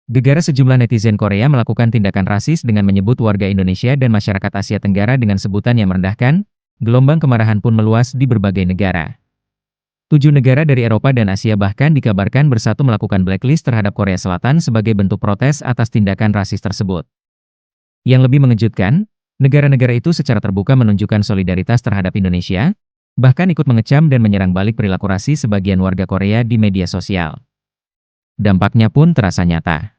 Gegara sejumlah netizen Korea melakukan tindakan rasis dengan menyebut warga Indonesia dan masyarakat Asia Tenggara dengan sebutan yang merendahkan. Gelombang kemarahan pun meluas di berbagai negara. 7 negara dari Eropa dan Asia bahkan dikabarkan bersatu melakukan blacklist terhadap Korea Selatan sebagai bentuk protes atas tindakan rasis tersebut. Yang lebih mengejutkan, negara-negara itu secara terbuka menunjukkan solidaritas terhadap Indonesia, bahkan ikut mengecam dan menyerang balik perilaku rasis sebagian warga Korea di media sosial. Dampaknya pun terasa nyata.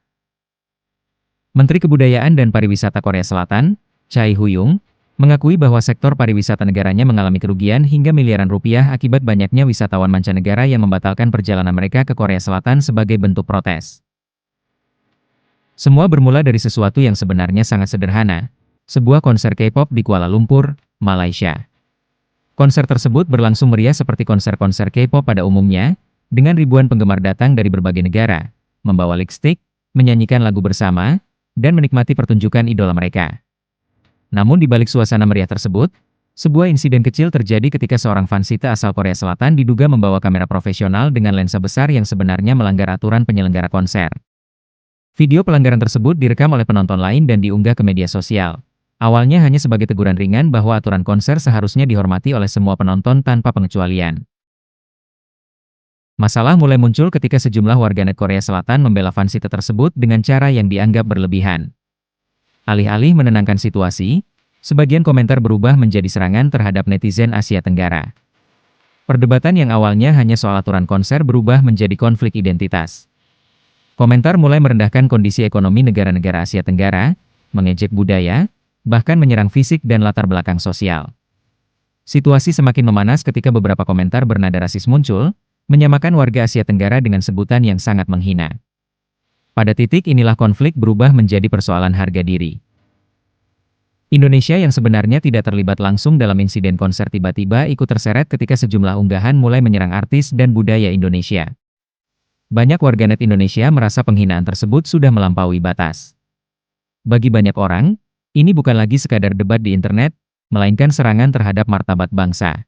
Menteri Kebudayaan dan Pariwisata Korea Selatan, Chai Hu-yung, mengakui bahwa sektor pariwisata negaranya mengalami kerugian hingga miliaran rupiah akibat banyaknya wisatawan mancanegara yang membatalkan perjalanan mereka ke Korea Selatan sebagai bentuk protes. Semua bermula dari sesuatu yang sebenarnya sangat sederhana, sebuah konser K-pop di Kuala Lumpur, Malaysia. Konser tersebut berlangsung meriah seperti konser-konser K-pop pada umumnya, dengan ribuan penggemar datang dari berbagai negara, membawa lipstick, menyanyikan lagu bersama, dan menikmati pertunjukan idola mereka. Namun di balik suasana meriah tersebut, sebuah insiden kecil terjadi ketika seorang fansita asal Korea Selatan diduga membawa kamera profesional dengan lensa besar yang sebenarnya melanggar aturan penyelenggara konser. Video pelanggaran tersebut direkam oleh penonton lain dan diunggah ke media sosial. Awalnya hanya sebagai teguran ringan bahwa aturan konser seharusnya dihormati oleh semua penonton tanpa pengecualian. Masalah mulai muncul ketika sejumlah warganet Korea Selatan membela fansita tersebut dengan cara yang dianggap berlebihan. Alih-alih menenangkan situasi, sebagian komentar berubah menjadi serangan terhadap netizen Asia Tenggara. Perdebatan yang awalnya hanya soal aturan konser berubah menjadi konflik identitas. Komentar mulai merendahkan kondisi ekonomi negara-negara Asia Tenggara, mengejek budaya, bahkan menyerang fisik dan latar belakang sosial. Situasi semakin memanas ketika beberapa komentar bernada rasis muncul, menyamakan warga Asia Tenggara dengan sebutan yang sangat menghina. Pada titik inilah konflik berubah menjadi persoalan harga diri. Indonesia yang sebenarnya tidak terlibat langsung dalam insiden konser tiba-tiba ikut terseret ketika sejumlah unggahan mulai menyerang artis dan budaya Indonesia. Banyak warganet Indonesia merasa penghinaan tersebut sudah melampaui batas. Bagi banyak orang, ini bukan lagi sekadar debat di internet, melainkan serangan terhadap martabat bangsa.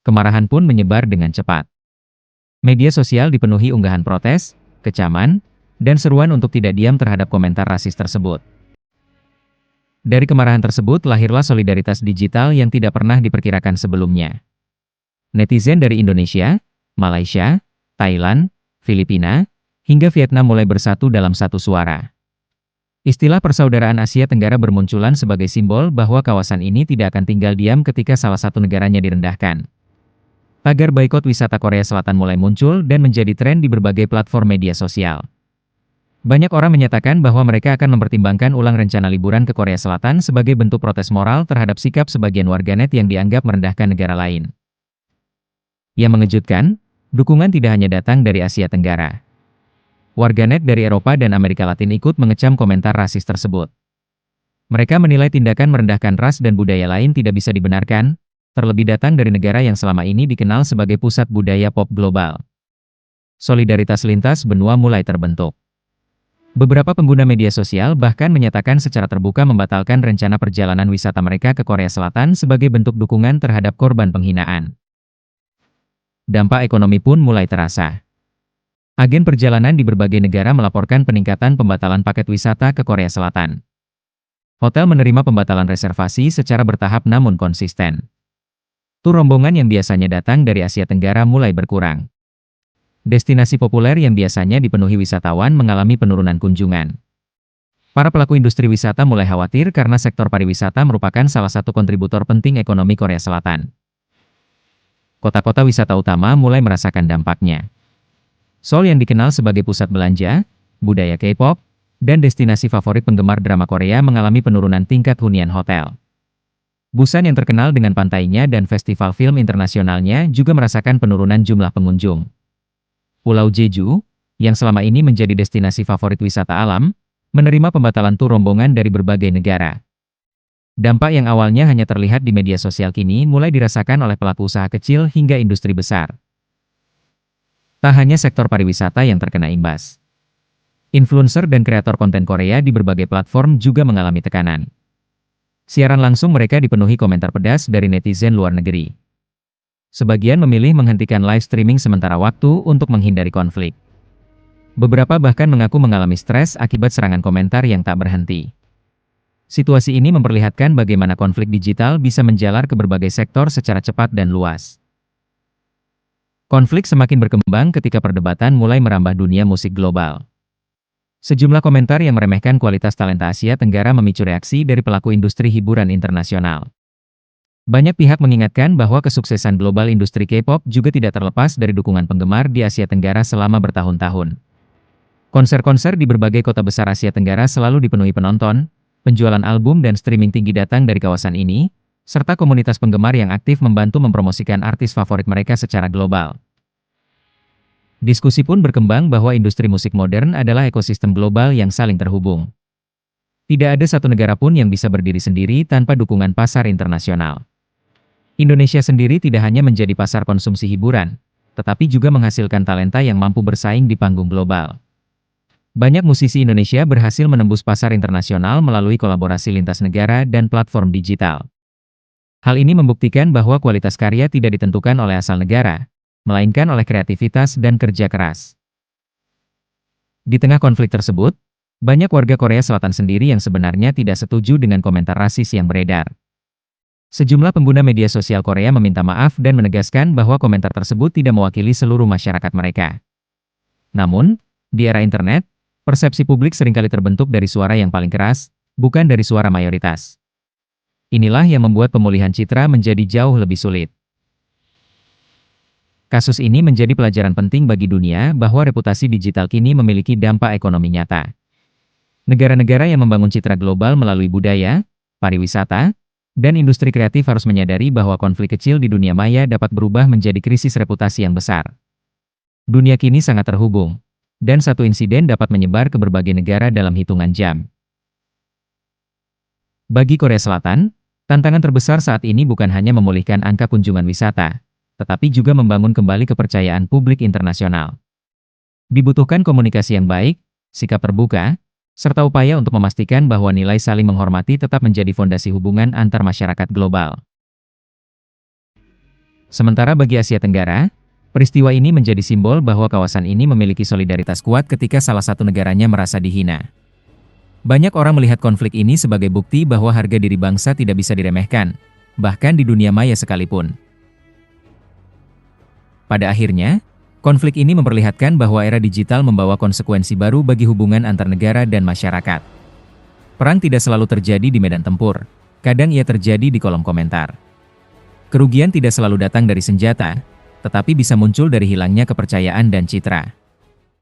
Kemarahan pun menyebar dengan cepat. Media sosial dipenuhi unggahan protes, kecaman, dan seruan untuk tidak diam terhadap komentar rasis tersebut. Dari kemarahan tersebut lahirlah solidaritas digital yang tidak pernah diperkirakan sebelumnya. Netizen dari Indonesia, Malaysia, Thailand, Filipina, hingga Vietnam mulai bersatu dalam satu suara. Istilah persaudaraan Asia Tenggara bermunculan sebagai simbol bahwa kawasan ini tidak akan tinggal diam ketika salah satu negaranya direndahkan. Tagar boikot wisata Korea Selatan mulai muncul dan menjadi tren di berbagai platform media sosial. Banyak orang menyatakan bahwa mereka akan mempertimbangkan ulang rencana liburan ke Korea Selatan sebagai bentuk protes moral terhadap sikap sebagian warganet yang dianggap merendahkan negara lain. Yang mengejutkan, dukungan tidak hanya datang dari Asia Tenggara. Warganet dari Eropa dan Amerika Latin ikut mengecam komentar rasis tersebut. Mereka menilai tindakan merendahkan ras dan budaya lain tidak bisa dibenarkan, terlebih datang dari negara yang selama ini dikenal sebagai pusat budaya pop global. Solidaritas lintas benua mulai terbentuk. Beberapa pengguna media sosial bahkan menyatakan secara terbuka membatalkan rencana perjalanan wisata mereka ke Korea Selatan sebagai bentuk dukungan terhadap korban penghinaan. Dampak ekonomi pun mulai terasa. Agen perjalanan di berbagai negara melaporkan peningkatan pembatalan paket wisata ke Korea Selatan. Hotel menerima pembatalan reservasi secara bertahap namun konsisten. Tur rombongan yang biasanya datang dari Asia Tenggara mulai berkurang. Destinasi populer yang biasanya dipenuhi wisatawan mengalami penurunan kunjungan. Para pelaku industri wisata mulai khawatir karena sektor pariwisata merupakan salah satu kontributor penting ekonomi Korea Selatan. Kota-kota wisata utama mulai merasakan dampaknya. Seoul yang dikenal sebagai pusat belanja, budaya K-pop, dan destinasi favorit penggemar drama Korea mengalami penurunan tingkat hunian hotel. Busan yang terkenal dengan pantainya dan festival film internasionalnya juga merasakan penurunan jumlah pengunjung. Pulau Jeju, yang selama ini menjadi destinasi favorit wisata alam, menerima pembatalan tur rombongan dari berbagai negara. Dampak yang awalnya hanya terlihat di media sosial kini mulai dirasakan oleh pelaku usaha kecil hingga industri besar. Tak hanya sektor pariwisata yang terkena imbas. Influencer dan kreator konten Korea di berbagai platform juga mengalami tekanan. Siaran langsung mereka dipenuhi komentar pedas dari netizen luar negeri. Sebagian memilih menghentikan live streaming sementara waktu untuk menghindari konflik. Beberapa bahkan mengaku mengalami stres akibat serangan komentar yang tak berhenti. Situasi ini memperlihatkan bagaimana konflik digital bisa menjalar ke berbagai sektor secara cepat dan luas. Konflik semakin berkembang ketika perdebatan mulai merambah dunia musik global. Sejumlah komentar yang meremehkan kualitas talenta Asia Tenggara memicu reaksi dari pelaku industri hiburan internasional. Banyak pihak mengingatkan bahwa kesuksesan global industri K-pop juga tidak terlepas dari dukungan penggemar di Asia Tenggara selama bertahun-tahun. Konser-konser di berbagai kota besar Asia Tenggara selalu dipenuhi penonton, penjualan album dan streaming tinggi datang dari kawasan ini, serta komunitas penggemar yang aktif membantu mempromosikan artis favorit mereka secara global. Diskusi pun berkembang bahwa industri musik modern adalah ekosistem global yang saling terhubung. Tidak ada satu negara pun yang bisa berdiri sendiri tanpa dukungan pasar internasional. Indonesia sendiri tidak hanya menjadi pasar konsumsi hiburan, tetapi juga menghasilkan talenta yang mampu bersaing di panggung global. Banyak musisi Indonesia berhasil menembus pasar internasional melalui kolaborasi lintas negara dan platform digital. Hal ini membuktikan bahwa kualitas karya tidak ditentukan oleh asal negara, melainkan oleh kreativitas dan kerja keras. Di tengah konflik tersebut, banyak warga Korea Selatan sendiri yang sebenarnya tidak setuju dengan komentar rasis yang beredar. Sejumlah pengguna media sosial Korea meminta maaf dan menegaskan bahwa komentar tersebut tidak mewakili seluruh masyarakat mereka. Namun, di era internet, persepsi publik seringkali terbentuk dari suara yang paling keras, bukan dari suara mayoritas. Inilah yang membuat pemulihan citra menjadi jauh lebih sulit. Kasus ini menjadi pelajaran penting bagi dunia bahwa reputasi digital kini memiliki dampak ekonomi nyata. Negara-negara yang membangun citra global melalui budaya, pariwisata, dan industri kreatif harus menyadari bahwa konflik kecil di dunia maya dapat berubah menjadi krisis reputasi yang besar. Dunia kini sangat terhubung, dan satu insiden dapat menyebar ke berbagai negara dalam hitungan jam. Bagi Korea Selatan, tantangan terbesar saat ini bukan hanya memulihkan angka kunjungan wisata, tetapi juga membangun kembali kepercayaan publik internasional. Dibutuhkan komunikasi yang baik, sikap terbuka, serta upaya untuk memastikan bahwa nilai saling menghormati tetap menjadi fondasi hubungan antar masyarakat global. Sementara bagi Asia Tenggara, peristiwa ini menjadi simbol bahwa kawasan ini memiliki solidaritas kuat ketika salah satu negaranya merasa dihina. Banyak orang melihat konflik ini sebagai bukti bahwa harga diri bangsa tidak bisa diremehkan, bahkan di dunia maya sekalipun. Pada akhirnya, konflik ini memperlihatkan bahwa era digital membawa konsekuensi baru bagi hubungan antar negara dan masyarakat. Perang tidak selalu terjadi di medan tempur, kadang ia terjadi di kolom komentar. Kerugian tidak selalu datang dari senjata, tetapi bisa muncul dari hilangnya kepercayaan dan citra.